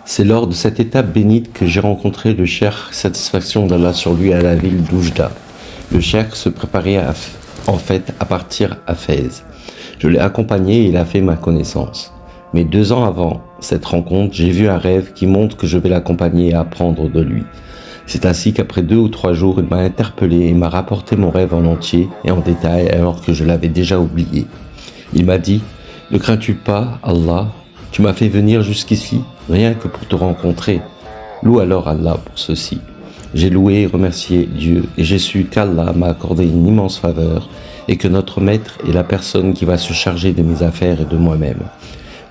C'est lors de cette étape bénite que j'ai rencontré le cheikh, satisfaction d'Allah sur lui, à la ville d'Oujda. Le cheikh se préparait en fait à partir à Fès. Je l'ai accompagné et il a fait ma connaissance. Mais 2 ans avant cette rencontre, j'ai vu un rêve qui montre que je vais l'accompagner et apprendre de lui. C'est ainsi qu'après 2 ou 3 jours, il m'a interpellé et m'a rapporté mon rêve en entier et en détail alors que je l'avais déjà oublié. Il m'a dit « Ne crains-tu pas, Allah ? Tu m'as fait venir jusqu'ici, rien que pour te rencontrer. Loue alors Allah pour ceci. » J'ai loué et remercié Dieu et j'ai su qu'Allah m'a accordé une immense faveur et que notre maître est la personne qui va se charger de mes affaires et de moi-même.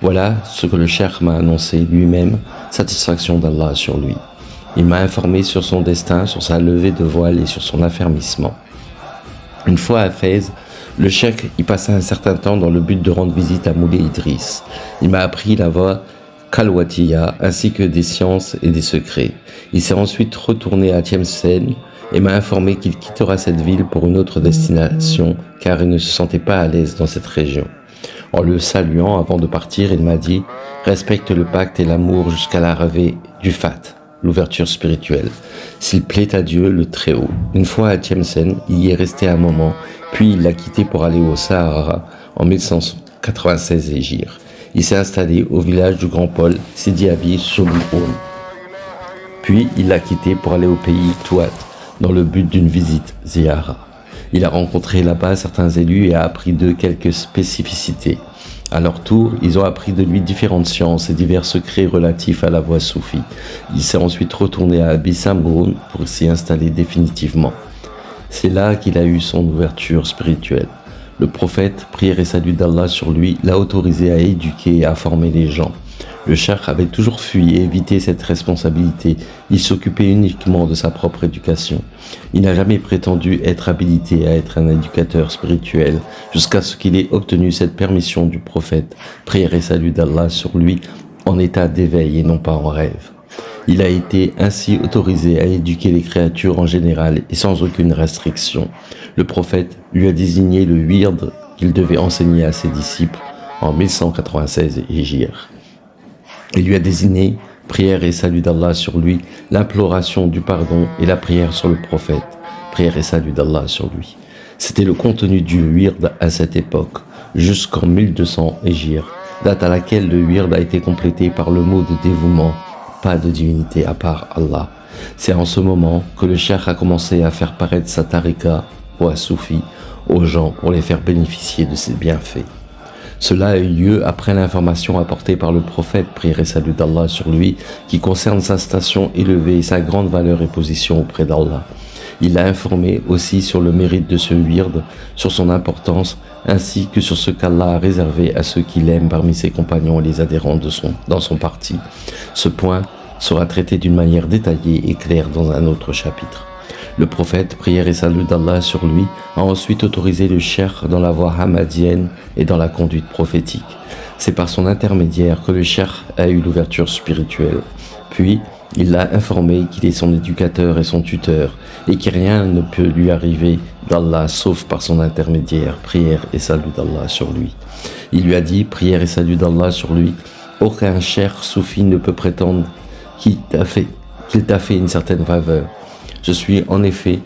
Voilà ce que le cheikh m'a annoncé lui-même, satisfaction d'Allah sur lui. Il m'a informé sur son destin, sur sa levée de voile et sur son affermissement. Une fois à Fès, le cheikh y passa un certain temps dans le but de rendre visite à Moulay Idriss. Il m'a appris la voie Khalwatiya ainsi que des sciences et des secrets. Il s'est ensuite retourné à Tlemcen et m'a informé qu'il quittera cette ville pour une autre destination car il ne se sentait pas à l'aise dans cette région. En le saluant avant de partir, il m'a dit « Respecte le pacte et l'amour jusqu'à l'arrivée du Fat ». L'ouverture spirituelle. S'il plaît à Dieu, le Très-Haut. Une fois à Tlemcen, il y est resté un moment, puis il l'a quitté pour aller au Sahara en 1196 Hégire. Il s'est installé au village du Grand Paul, Sidi Abi Soubhoun. Puis il l'a quitté pour aller au pays Touat, dans le but d'une visite Ziyara. Il a rencontré là-bas certains élus et a appris d'eux quelques spécificités. À leur tour, ils ont appris de lui différentes sciences et divers secrets relatifs à la voie soufie. Il s'est ensuite retourné à Bissamroun pour s'y installer définitivement. C'est là qu'il a eu son ouverture spirituelle. Le prophète, prière et salut d'Allah sur lui, l'a autorisé à éduquer et à former les gens. Le cheikh avait toujours fui et évité cette responsabilité. Il s'occupait uniquement de sa propre éducation. Il n'a jamais prétendu être habilité à être un éducateur spirituel jusqu'à ce qu'il ait obtenu cette permission du prophète, prière et salut d'Allah sur lui, en état d'éveil et non pas en rêve. Il a été ainsi autorisé à éduquer les créatures en général et sans aucune restriction. Le prophète lui a désigné le wird qu'il devait enseigner à ses disciples en 1196 Hégire. Il lui a désigné, prière et salut d'Allah sur lui, l'imploration du pardon et la prière sur le prophète, prière et salut d'Allah sur lui. C'était le contenu du wird à cette époque, jusqu'en 1200 Hégire, date à laquelle le wird a été complété par le mot de dévouement, pas de divinité à part Allah. C'est en ce moment que le cheikh a commencé à faire paraître sa tariqa, voie soufie, aux gens pour les faire bénéficier de ses bienfaits. Cela a eu lieu après l'information apportée par le prophète, prière et salut d'Allah sur lui, qui concerne sa station élevée et sa grande valeur et position auprès d'Allah. Il l'a informé aussi sur le mérite de ce wird, sur son importance, ainsi que sur ce qu'Allah a réservé à ceux qu'il aime parmi ses compagnons et les adhérents dans son parti. Ce point sera traité d'une manière détaillée et claire dans un autre chapitre. Le prophète, prière et salut d'Allah sur lui, a ensuite autorisé le cheikh dans la voie hamadienne et dans la conduite prophétique. C'est par son intermédiaire que le cheikh a eu l'ouverture spirituelle. Puis, il l'a informé qu'il est son éducateur et son tuteur, et que rien ne peut lui arriver d'Allah sauf par son intermédiaire, prière et salut d'Allah sur lui. Il lui a dit, prière et salut d'Allah sur lui, aucun cheikh soufi ne peut prétendre qu'il t'a fait une certaine faveur. Je suis en effet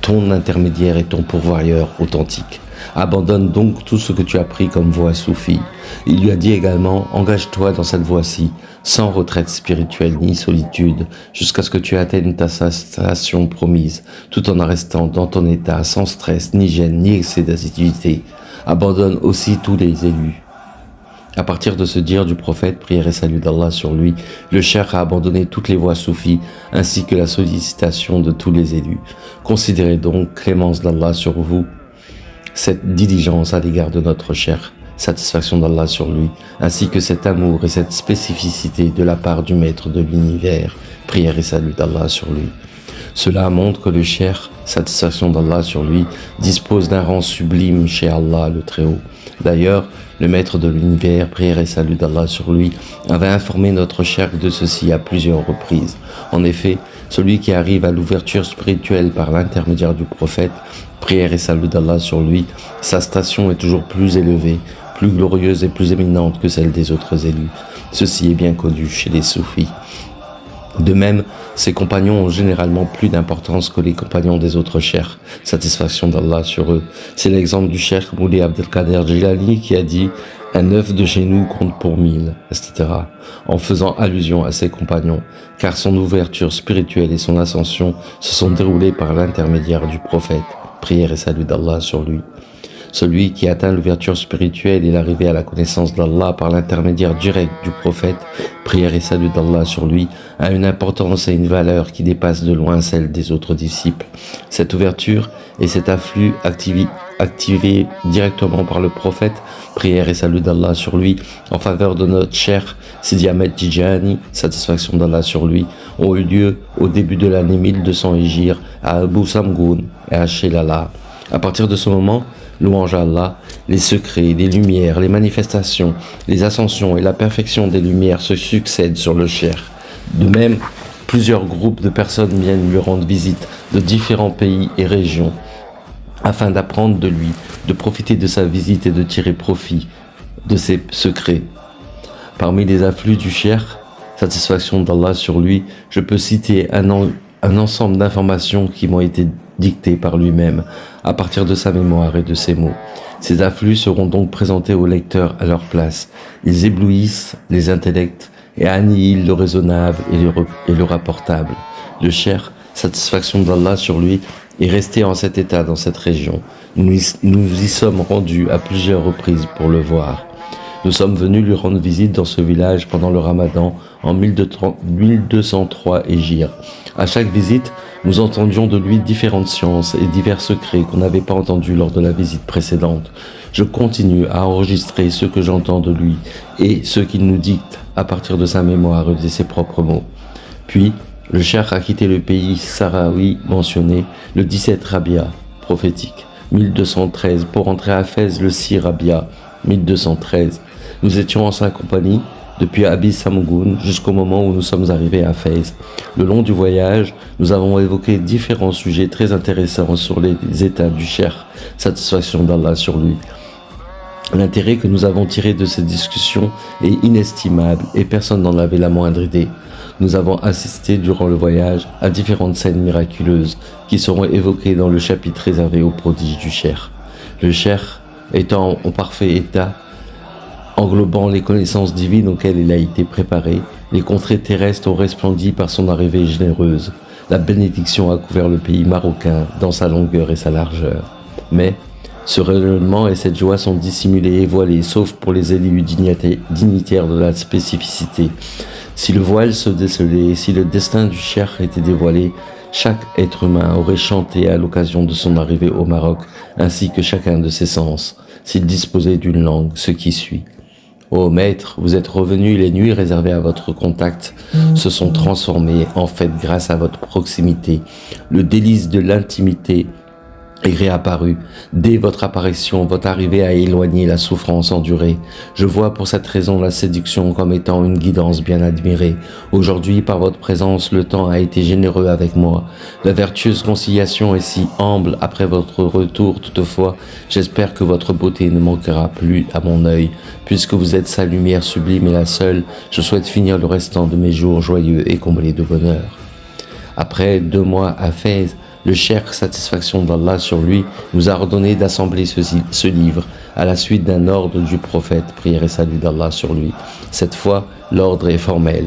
ton intermédiaire et ton pourvoyeur authentique. Abandonne donc tout ce que tu as pris comme voie soufie. Il lui a dit également, engage-toi dans cette voie-ci, sans retraite spirituelle ni solitude, jusqu'à ce que tu atteignes ta station promise, tout en restant dans ton état, sans stress, ni gêne, ni excès d'assiduité. Abandonne aussi tous les élus. À partir de ce dire du prophète, prière et salut d'Allah sur lui, le cheikh a abandonné toutes les voies soufis, ainsi que la sollicitation de tous les élus. Considérez donc clémence d'Allah sur vous, cette diligence à l'égard de notre cheikh, satisfaction d'Allah sur lui, ainsi que cet amour et cette spécificité de la part du maître de l'univers, prière et salut d'Allah sur lui. Cela montre que le cheikh, satisfaction d'Allah sur lui, dispose d'un rang sublime chez Allah le Très-Haut. D'ailleurs, le maître de l'univers, prière et salut d'Allah sur lui, avait informé notre cheikh de ceci à plusieurs reprises. En effet, celui qui arrive à l'ouverture spirituelle par l'intermédiaire du prophète, prière et salut d'Allah sur lui, sa station est toujours plus élevée, plus glorieuse et plus éminente que celle des autres élus. Ceci est bien connu chez les soufis. De même, ses compagnons ont généralement plus d'importance que les compagnons des autres cheikhs, satisfaction d'Allah sur eux. C'est l'exemple du cheikh Mouli Abdelkader Jilani qui a dit « Un œuf de chez nous compte pour 1000 », etc., en faisant allusion à ses compagnons, car son ouverture spirituelle et son ascension se sont déroulées par l'intermédiaire du prophète, prière et salut d'Allah sur lui. Celui qui atteint l'ouverture spirituelle et l'arrivée à la connaissance d'Allah par l'intermédiaire direct du prophète, prière et salut d'Allah sur lui, a une importance et une valeur qui dépassent de loin celle des autres disciples. Cette ouverture et cet afflux activés directement par le prophète, prière et salut d'Allah sur lui, en faveur de notre cher Sidi Ahmed Tijani, satisfaction d'Allah sur lui, ont eu lieu au début de l'année 1200 Hégire à Abu Samgoun et à Shelala. À partir de ce moment, louange à Allah, les secrets, les lumières, les manifestations, les ascensions et la perfection des lumières se succèdent sur le cheikh. De même, plusieurs groupes de personnes viennent lui rendre visite de différents pays et régions afin d'apprendre de lui, de profiter de sa visite et de tirer profit de ses secrets. Parmi les afflux du cheikh, satisfaction d'Allah sur lui, je peux citer un ensemble d'informations qui m'ont été dictées par lui-même à partir de sa mémoire et de ses mots. Ces afflux seront donc présentés aux lecteurs à leur place. Ils éblouissent les intellects et annihilent le raisonnable et le rapportable. Le cheikh, satisfaction d'Allah sur lui, est resté en cet état dans cette région. Nous y sommes rendus à plusieurs reprises pour le voir. Nous sommes venus lui rendre visite dans ce village pendant le Ramadan en 1203 Hégire. À chaque visite, nous entendions de lui différentes sciences et divers secrets qu'on n'avait pas entendus lors de la visite précédente. Je continue à enregistrer ce que j'entends de lui et ce qu'il nous dicte à partir de sa mémoire et de ses propres mots. Puis, le cheikh a quitté le pays sahraoui mentionné le 17 Rabia, prophétique, 1213, pour entrer à Fès le 6 Rabia, 1213. Nous étions en sa compagnie depuis Abi Samgoun jusqu'au moment où nous sommes arrivés à Fès. Le long du voyage, nous avons évoqué différents sujets très intéressants sur les états du cheikh, satisfaction d'Allah sur lui. L'intérêt que nous avons tiré de ces discussions est inestimable et personne n'en avait la moindre idée. Nous avons assisté durant le voyage à différentes scènes miraculeuses qui seront évoquées dans le chapitre réservé aux prodiges du cheikh. Le cheikh étant en parfait état, englobant les connaissances divines auxquelles il a été préparé, les contrées terrestres ont resplendi par son arrivée généreuse. La bénédiction a couvert le pays marocain dans sa longueur et sa largeur. Mais ce rayonnement et cette joie sont dissimulés et voilés, sauf pour les élus dignitaires de la spécificité. Si le voile se décelait et si le destin du cheikh était dévoilé, chaque être humain aurait chanté à l'occasion de son arrivée au Maroc, ainsi que chacun de ses sens, s'il disposait d'une langue, ce qui suit. Ô maître, vous êtes revenu, les nuits réservées à votre contact se sont transformées en fête grâce à votre proximité. Le délice de l'intimité est réapparu. Dès votre apparition, votre arrivée a éloigné la souffrance endurée. Je vois pour cette raison la séduction comme étant une guidance bien admirée. Aujourd'hui, par votre présence, le temps a été généreux avec moi. La vertueuse conciliation est si humble après votre retour. Toutefois, j'espère que votre beauté ne manquera plus à mon œil. Puisque vous êtes sa lumière sublime et la seule, je souhaite finir le restant de mes jours joyeux et comblés de bonheur. Après 2 mois à Fès, le cheikh, satisfaction d'Allah sur lui, nous a ordonné d'assembler ce livre à la suite d'un ordre du prophète, prière et salut d'Allah sur lui. Cette fois, l'ordre est formel.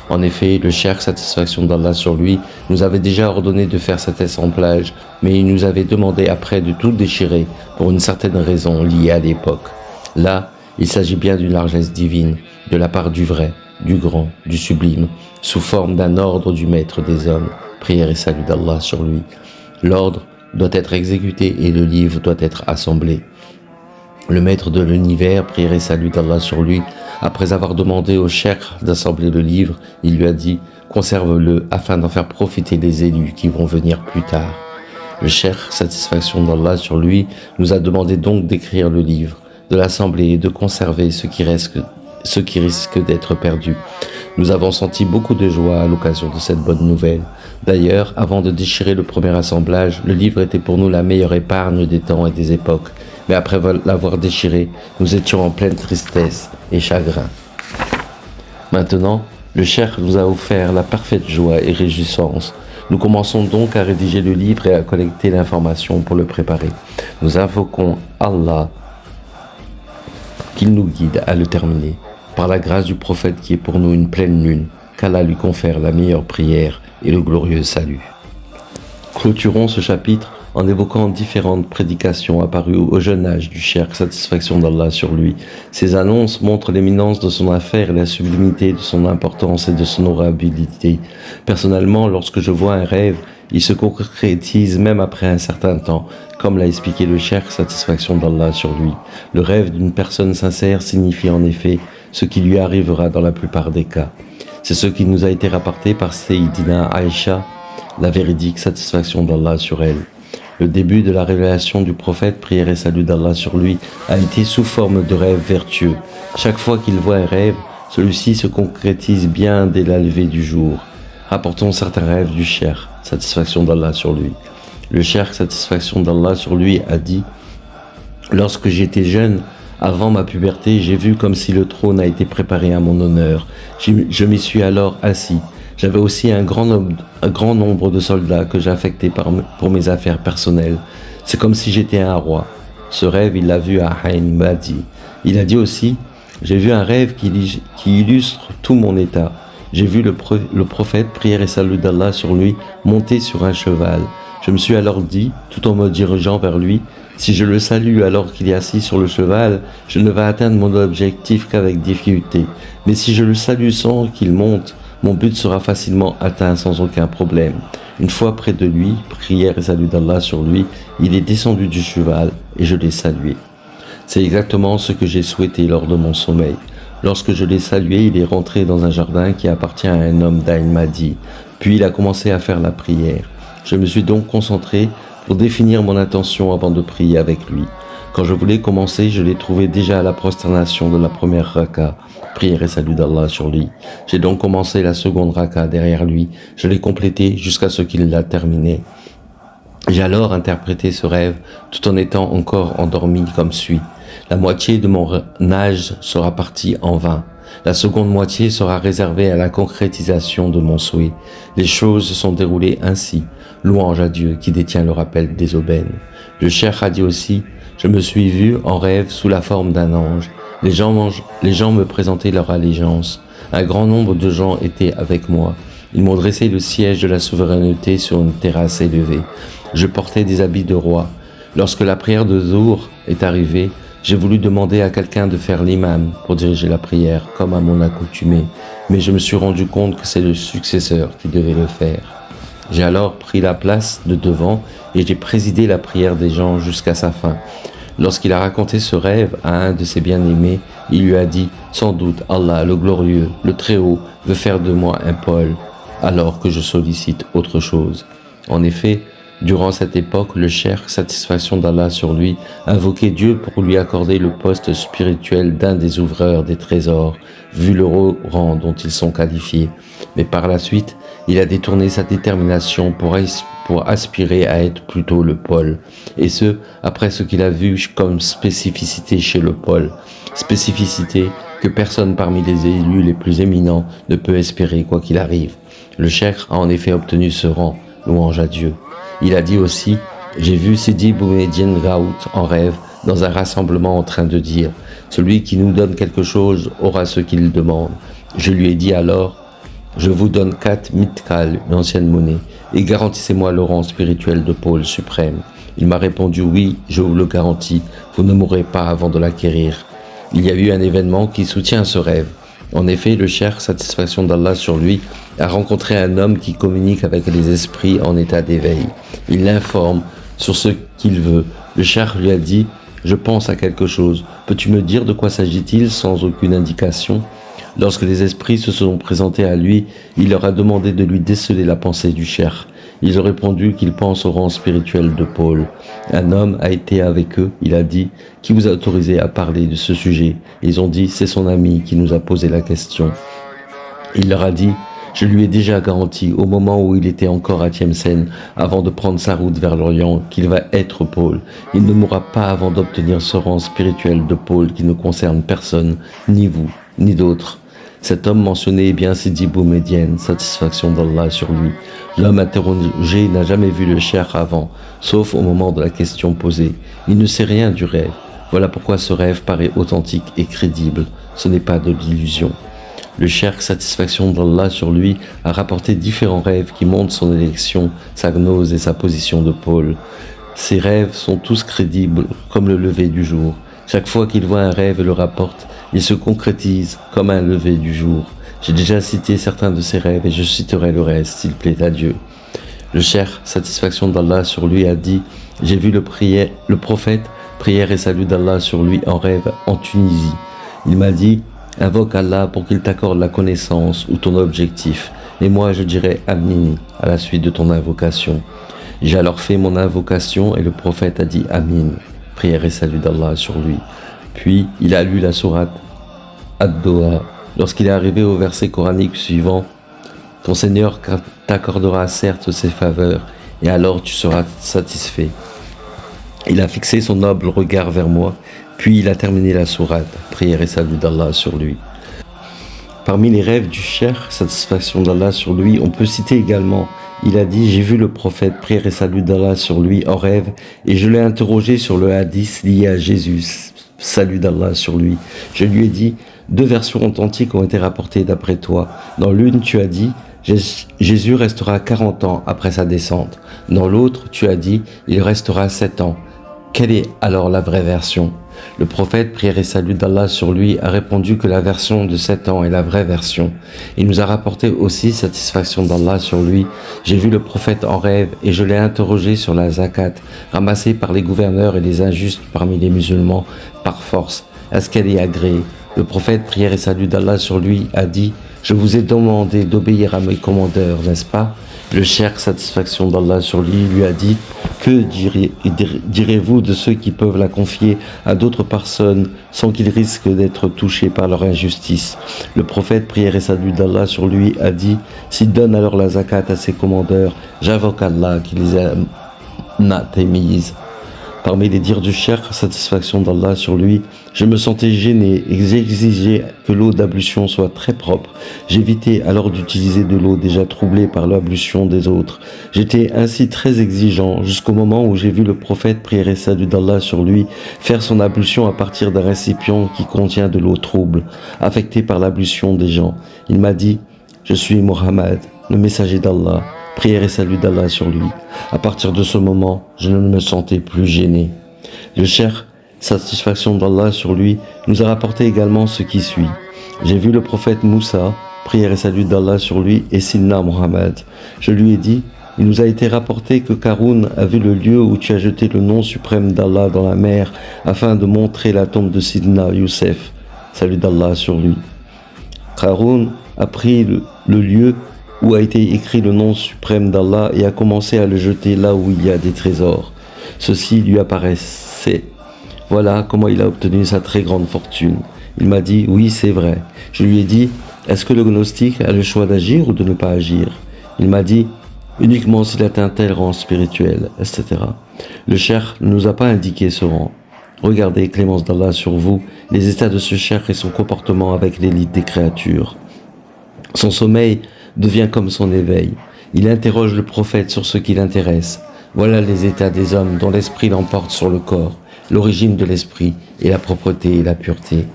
En effet, le cheikh, satisfaction d'Allah sur lui, nous avait déjà ordonné de faire cet assemblage, mais il nous avait demandé après de tout déchirer pour une certaine raison liée à l'époque. Là, il s'agit bien d'une largesse divine, de la part du vrai, du grand, du sublime, sous forme d'un ordre du maître des hommes, prière et salut d'Allah sur lui. L'ordre doit être exécuté et le livre doit être assemblé. Le maître de l'univers, prière et salut d'Allah sur lui, après avoir demandé au cheikh d'assembler le livre, il lui a dit « Conserve-le afin d'en faire profiter les élus qui vont venir plus tard. » Le cheikh, satisfaction d'Allah sur lui, nous a demandé donc d'écrire le livre, de l'assembler et de conserver ce qui risque d'être perdu. Nous avons senti beaucoup de joie à l'occasion de cette bonne nouvelle. D'ailleurs, avant de déchirer le premier assemblage, le livre était pour nous la meilleure épargne des temps et des époques. Mais après l'avoir déchiré, nous étions en pleine tristesse et chagrin. Maintenant, le cheikh nous a offert la parfaite joie et réjouissance. Nous commençons donc à rédiger le livre et à collecter l'information pour le préparer. Nous invoquons Allah qu'il nous guide à le terminer. Par la grâce du prophète qui est pour nous une pleine lune, qu'Allah lui confère la meilleure prière et le glorieux salut. Clôturons ce chapitre en évoquant différentes prédications apparues au jeune âge du cheikh, satisfaction d'Allah sur lui. Ces annonces montrent l'éminence de son affaire et la sublimité de son importance et de son honorabilité. Personnellement, lorsque je vois un rêve, il se concrétise même après un certain temps, comme l'a expliqué le cheikh, satisfaction d'Allah sur lui. Le rêve d'une personne sincère signifie en effet ce qui lui arrivera dans la plupart des cas. C'est ce qui nous a été rapporté par Sayyidina Aïcha, la véridique satisfaction d'Allah sur elle. Le début de la révélation du prophète, prière et salut d'Allah sur lui, a été sous forme de rêve vertueux. Chaque fois qu'il voit un rêve, celui-ci se concrétise bien dès la levée du jour. Rapportons certains rêves du cheikh, satisfaction d'Allah sur lui. Le cheikh, satisfaction d'Allah sur lui, a dit « Lorsque j'étais jeune, avant ma puberté, j'ai vu comme si le trône a été préparé à mon honneur. Je m'y suis alors assis. J'avais aussi un grand nombre de soldats que j'affectais pour mes affaires personnelles. C'est comme si j'étais un roi. » Ce rêve, il l'a vu à Ain Madi. Il a dit aussi « J'ai vu un rêve qui illustre tout mon état. J'ai vu le prophète, prière et salut d'Allah sur lui, monter sur un cheval. Je me suis alors dit, tout en me dirigeant vers lui, si je le salue alors qu'il est assis sur le cheval, je ne vais atteindre mon objectif qu'avec difficulté. Mais si je le salue sans qu'il monte, mon but sera facilement atteint sans aucun problème. Une fois près de lui, prière et salut d'Allah sur lui, il est descendu du cheval et je l'ai salué. C'est exactement ce que j'ai souhaité lors de mon sommeil. Lorsque je l'ai salué, il est rentré dans un jardin qui appartient à un homme d'Ain Madi. Puis il a commencé à faire la prière. Je me suis donc concentré pour définir mon intention avant de prier avec lui. Quand je voulais commencer, je l'ai trouvé déjà à la prosternation de la première raka, prière et salut d'Allah sur lui. J'ai donc commencé la seconde raka derrière lui. Je l'ai complété jusqu'à ce qu'il l'a terminé. J'ai alors interprété ce rêve tout en étant encore endormi comme suit. La moitié de mon âge sera partie en vain. La seconde moitié sera réservée à la concrétisation de mon souhait. Les choses se sont déroulées ainsi. Louange à Dieu qui détient le rappel des aubaines. Le cheikh a dit aussi, je me suis vu en rêve sous la forme d'un ange. Les gens me présentaient leur allégeance. Un grand nombre de gens étaient avec moi. Ils m'ont dressé le siège de la souveraineté sur une terrasse élevée. Je portais des habits de roi. Lorsque la prière de Zour est arrivée, j'ai voulu demander à quelqu'un de faire l'imam pour diriger la prière, comme à mon accoutumée, mais je me suis rendu compte que c'est le successeur qui devait le faire. J'ai alors pris la place de devant et j'ai présidé la prière des gens jusqu'à sa fin. Lorsqu'il a raconté ce rêve à un de ses bien-aimés, il lui a dit « Sans doute Allah, le glorieux, le Très-Haut, veut faire de moi un Paul, alors que je sollicite autre chose. » En effet, durant cette époque, le cheikh, satisfaction d'Allah sur lui, invoquait Dieu pour lui accorder le poste spirituel d'un des ouvreurs des trésors, vu le haut rang dont ils sont qualifiés. Mais par la suite, il a détourné sa détermination pour aspirer à être plutôt le Paul, et ce, après ce qu'il a vu comme spécificité chez le Paul, spécificité que personne parmi les élus les plus éminents ne peut espérer quoi qu'il arrive. Le cheikh a en effet obtenu ce rang, louange à Dieu. Il a dit aussi, j'ai vu Sidi Boumediene Raout en rêve dans un rassemblement en train de dire, celui qui nous donne quelque chose aura ce qu'il demande. Je lui ai dit alors, je vous donne 4 mitkal, une ancienne monnaie, et garantissez-moi le rang spirituel de Paul suprême. Il m'a répondu, oui, je vous le garantis, vous ne mourrez pas avant de l'acquérir. Il y a eu un événement qui soutient ce rêve. En effet, le cheikh, satisfaction d'Allah sur lui, a rencontré un homme qui communique avec les esprits en état d'éveil. Il l'informe sur ce qu'il veut. Le cheikh lui a dit « Je pense à quelque chose. Peux-tu me dire de quoi s'agit-il sans aucune indication ?» Lorsque les esprits se sont présentés à lui, il leur a demandé de lui déceler la pensée du cheikh. Ils ont répondu qu'ils pensent au rang spirituel de Paul. Un homme a été avec eux, il a dit « Qui vous a autorisé à parler de ce sujet ?» Ils ont dit « C'est son ami qui nous a posé la question. » Il leur a dit « Je lui ai déjà garanti, au moment où il était encore à Tlemcen, avant de prendre sa route vers l'Orient, qu'il va être Paul. Il ne mourra pas avant d'obtenir ce rang spirituel de Paul qui ne concerne personne, ni vous, ni d'autres. » Cet homme mentionné est bien Sidi Boumedienne, satisfaction d'Allah sur lui. L'homme interrogé n'a jamais vu le cheikh avant, sauf au moment de la question posée. Il ne sait rien du rêve. Voilà pourquoi ce rêve paraît authentique et crédible. Ce n'est pas de l'illusion. Le cheikh, satisfaction d'Allah sur lui, a rapporté différents rêves qui montrent son élection, sa gnose et sa position de pôle. Ces rêves sont tous crédibles, comme le lever du jour. Chaque fois qu'il voit un rêve et le rapporte, il se concrétise comme un lever du jour. J'ai déjà cité certains de ces rêves et je citerai le reste, s'il plaît à Dieu. Le cheikh, satisfaction d'Allah sur lui, a dit « J'ai vu le prophète, prière et salut d'Allah sur lui en rêve en Tunisie. Il m'a dit « Invoque Allah pour qu'il t'accorde la connaissance ou ton objectif. Et moi je dirai « Amin » à la suite de ton invocation. » J'ai alors fait mon invocation et le prophète a dit « Amin » prière et salut d'Allah sur lui. Puis il a lu la sourate Ad-Doha. Lorsqu'il est arrivé au verset coranique suivant, ton Seigneur t'accordera certes ses faveurs, et alors tu seras satisfait. Il a fixé son noble regard vers moi, puis il a terminé la sourate, prière et salut d'Allah sur lui. Parmi les rêves du cheikh, satisfaction d'Allah sur lui, on peut citer également, il a dit, j'ai vu le prophète, prière et salut d'Allah sur lui en rêve, et je l'ai interrogé sur le hadith lié à Jésus, salut d'Allah sur lui. Je lui ai dit, 2 versions authentiques ont été rapportées d'après toi. Dans l'une, tu as dit, Jésus restera 40 ans après sa descente. Dans l'autre, tu as dit, il restera 7 ans. Quelle est alors la vraie version? Le prophète, prière et salut d'Allah sur lui, a répondu que la version de 7 ans est la vraie version. Il nous a rapporté aussi satisfaction d'Allah sur lui. J'ai vu le prophète en rêve et je l'ai interrogé sur la zakat, ramassée par les gouverneurs et les injustes parmi les musulmans par force. Est-ce qu'elle est agréée? Le prophète, prière et salut d'Allah sur lui, a dit « Je vous ai demandé d'obéir à mes commandeurs, n'est-ce pas ?» Le cheikh, satisfaction d'Allah sur lui a dit « Que direz-vous de ceux qui peuvent la confier à d'autres personnes sans qu'ils risquent d'être touchés par leur injustice ?» Le prophète, prière et salut d'Allah sur lui, a dit « S'il donne alors la zakat à ses commandeurs, j'invoque Allah qui les anatémise. » Parmi les dires du cheikh, satisfaction d'Allah sur lui, je me sentais gêné et j'exigeais que l'eau d'ablution soit très propre. J'évitais alors d'utiliser de l'eau déjà troublée par l'ablution des autres. J'étais ainsi très exigeant jusqu'au moment où j'ai vu le prophète, prière et salut d'Allah sur lui, faire son ablution à partir d'un récipient qui contient de l'eau trouble, affectée par l'ablution des gens. Il m'a dit, je suis Mohammed, le messager d'Allah. Prière et salut d'Allah sur lui. À partir de ce moment, je ne me sentais plus gêné. Le cheikh, satisfaction d'Allah sur lui, nous a rapporté également ce qui suit. J'ai vu le prophète Moussa, prière et salut d'Allah sur lui, et Sidna Mohammed. Je lui ai dit, il nous a été rapporté que Karoun a vu le lieu où tu as jeté le nom suprême d'Allah dans la mer, afin de montrer la tombe de Sidna Youssef, salut d'Allah sur lui. Karoun a pris le lieu où a été écrit le nom suprême d'Allah et a commencé à le jeter là où il y a des trésors. Ceci lui apparaissait. Voilà comment il a obtenu sa très grande fortune. Il m'a dit, oui, c'est vrai. Je lui ai dit, est-ce que le gnostique a le choix d'agir ou de ne pas agir? Il m'a dit, uniquement s'il atteint tel rang spirituel, etc. Le cheikh ne nous a pas indiqué ce rang. Regardez, clémence d'Allah sur vous, les états de ce cheikh et son comportement avec l'élite des créatures. Son sommeil devient comme son éveil. Il interroge le prophète sur ce qui l'intéresse. Voilà les états des hommes dont l'esprit l'emporte sur le corps, l'origine de l'esprit et la propreté et la pureté.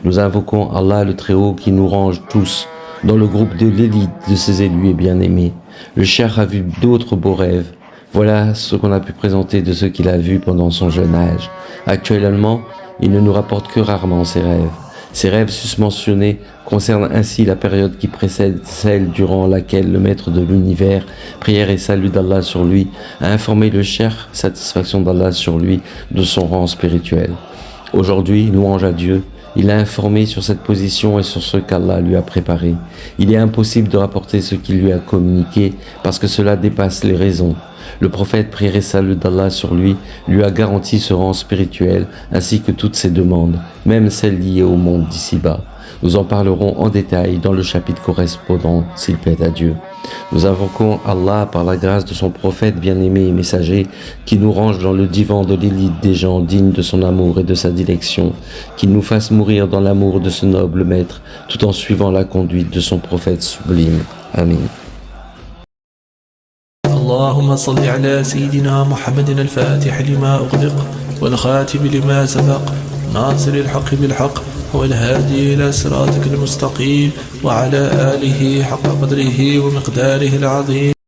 Nous invoquons Allah le Très-Haut qui nous range tous dans le groupe de l'élite de ses élus et bien-aimés. Le cheikh a vu d'autres beaux rêves. Voilà ce qu'on a pu présenter de ce qu'il a vu pendant son jeune âge. Actuellement, il ne nous rapporte que rarement ses rêves. Ces rêves susmentionnés concernent ainsi la période qui précède celle durant laquelle le maître de l'univers, prière et salut d'Allah sur lui, a informé le cheikh, satisfaction d'Allah sur lui, de son rang spirituel. Aujourd'hui, louange à Dieu, il a informé sur cette position et sur ce qu'Allah lui a préparé. Il est impossible de rapporter ce qu'il lui a communiqué parce que cela dépasse les raisons. Le prophète, prière et salut d'Allah sur lui a garanti ce rang spirituel ainsi que toutes ses demandes, même celles liées au monde d'ici-bas. Nous en parlerons en détail dans le chapitre correspondant, s'il plaît à Dieu. Nous invoquons Allah par la grâce de son prophète bien-aimé et messager, qui nous range dans le divan de l'élite des gens dignes de son amour et de sa dilection, qu'il nous fasse mourir dans l'amour de ce noble maître, tout en suivant la conduite de son prophète sublime. Amin. اللهم صل على سيدنا محمد الفاتح لما أغلق والخاتم لما سبق ناصر الحق بالحق والهادي إلى صراطك المستقيم وعلى آله حق قدره ومقداره العظيم.